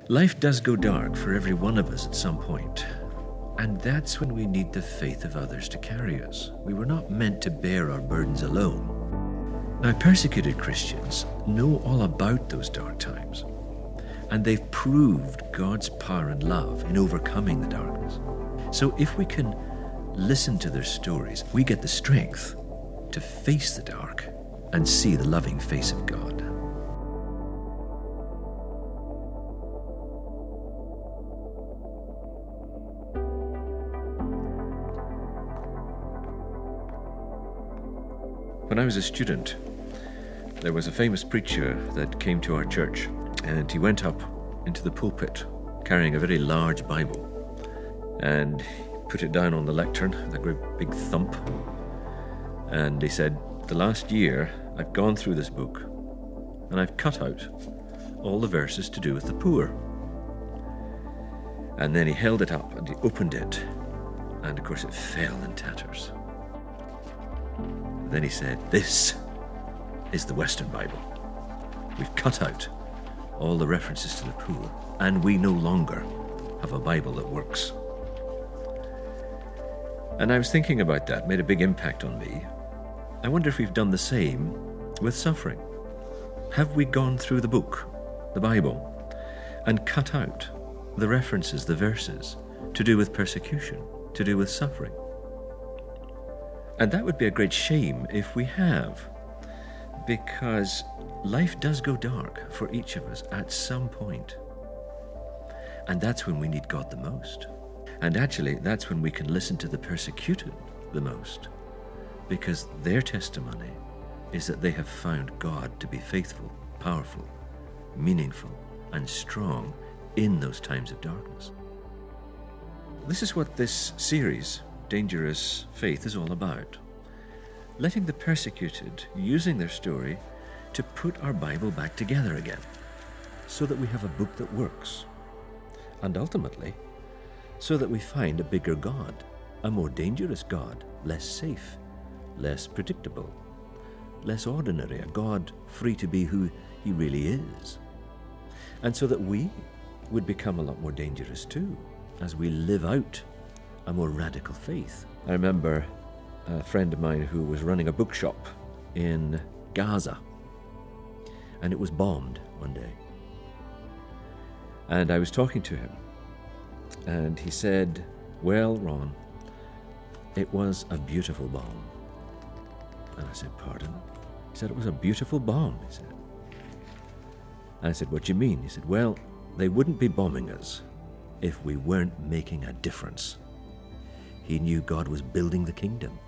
Life does go dark for every one of us at some point, and that's when we need the faith of others to carry us. We were not meant to bear our burdens alone. Now, persecuted Christians know all about those dark times, and they've proved God's power and love in overcoming the darkness. So if we can listen to their stories, we get the strength to face the dark and see the loving face of God. When I was a student, there was a famous preacher that came to our church, and he went up into the pulpit carrying a very large Bible, and he put it down on the lectern with a great big thump, and he said, "The last year I've gone through this book and I've cut out all the verses to do with the poor." And then he held it up and he opened it, and of course it fell in tatters. Then he said, "This is the Western Bible. We've cut out all the references to the poor, and we no longer have a Bible that works." And I was thinking about that, made a big impact on me. I wonder if we've done the same with suffering. Have we gone through the book, the Bible, and cut out the references, the verses, to do with persecution, to do with suffering? And that would be a great shame if we have, because life does go dark for each of us at some point. And that's when we need God the most. And actually, that's when we can listen to the persecuted the most, because their testimony is that they have found God to be faithful, powerful, meaningful, and strong in those times of darkness. This is what this series, Dangerous Faith, is all about. Letting the persecuted, using their story to put our Bible back together again, so that we have a book that works. And ultimately, so that we find a bigger God, a more dangerous God, less safe, less predictable, less ordinary, a God free to be who he really is. And so that we would become a lot more dangerous too, as we live out a more radical faith. I remember a friend of mine who was running a bookshop in Gaza, and it was bombed one day. And I was talking to him, and he said, "Well, Ron, it was a beautiful bomb." And I said, "Pardon?" He said, "It was a beautiful bomb," he said. And I said, "What do you mean?" He said, "Well, they wouldn't be bombing us if we weren't making a difference." He knew God was building the kingdom.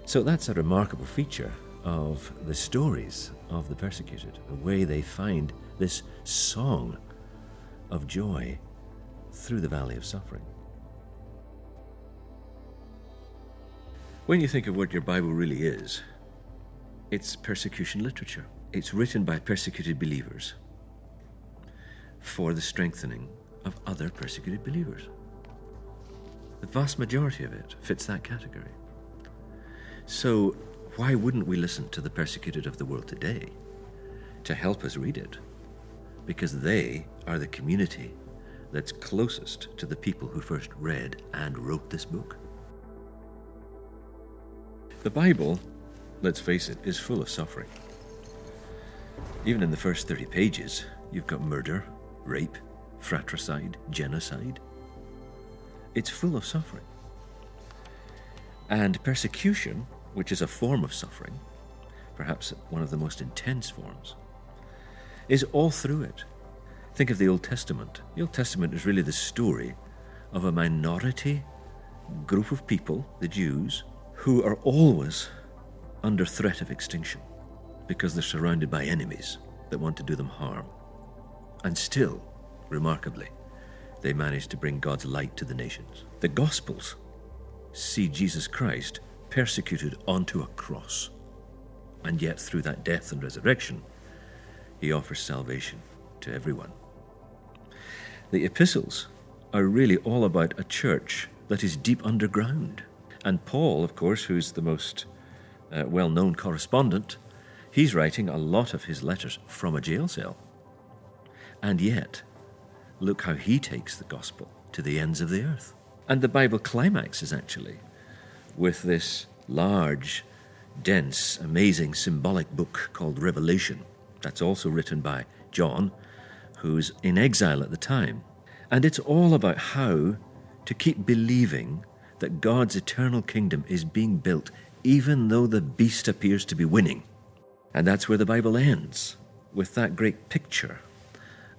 So that's a remarkable feature of the stories of the persecuted, the way they find this song of joy through the valley of suffering. When you think of what your Bible really is, it's persecution literature. It's written by persecuted believers for the strengthening of other persecuted believers. The vast majority of it fits that category. So why wouldn't we listen to the persecuted of the world today to help us read it? Because they are the community that's closest to the people who first read and wrote this book. The Bible, let's face it, is full of suffering. Even in the first 30 pages, you've got murder, rape, fratricide, genocide. It's full of suffering. And persecution, which is a form of suffering, perhaps one of the most intense forms, is all through it. Think of the Old Testament. The Old Testament is really the story of a minority group of people, the Jews, who are always under threat of extinction because they're surrounded by enemies that want to do them harm. And still, remarkably, they managed to bring God's light to the nations. The Gospels see Jesus Christ persecuted onto a cross, and yet through that death and resurrection, he offers salvation to everyone. The epistles are really all about a church that is deep underground. And Paul, of course, who's the most well-known correspondent, he's writing a lot of his letters from a jail cell. And yet, look how he takes the gospel to the ends of the earth. And the Bible climaxes actually with this large, dense, amazing, symbolic book called Revelation. That's also written by John, who's in exile at the time. And it's all about how to keep believing that God's eternal kingdom is being built, even though the beast appears to be winning. And that's where the Bible ends, with that great picture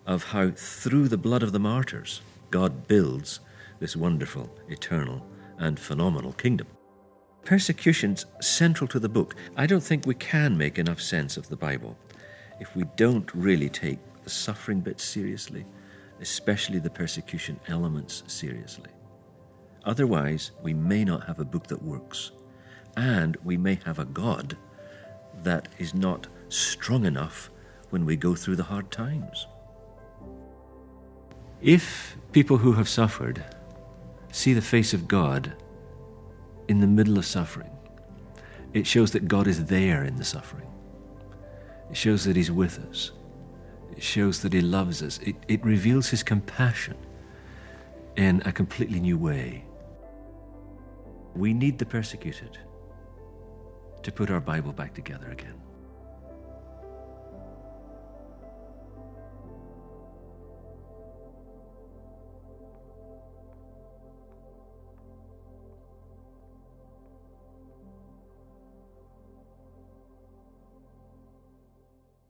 of how through the blood of the martyrs, God builds this wonderful, eternal, and phenomenal kingdom. Persecution's central to the book. I don't think we can make enough sense of the Bible if we don't really take the suffering bit seriously, especially the persecution elements seriously. Otherwise, we may not have a book that works, and we may have a God that is not strong enough when we go through the hard times. If people who have suffered see the face of God in the middle of suffering, it shows that God is there in the suffering. It shows that he's with us. It shows that he loves us. It reveals his compassion in a completely new way. We need the persecuted to put our Bible back together again.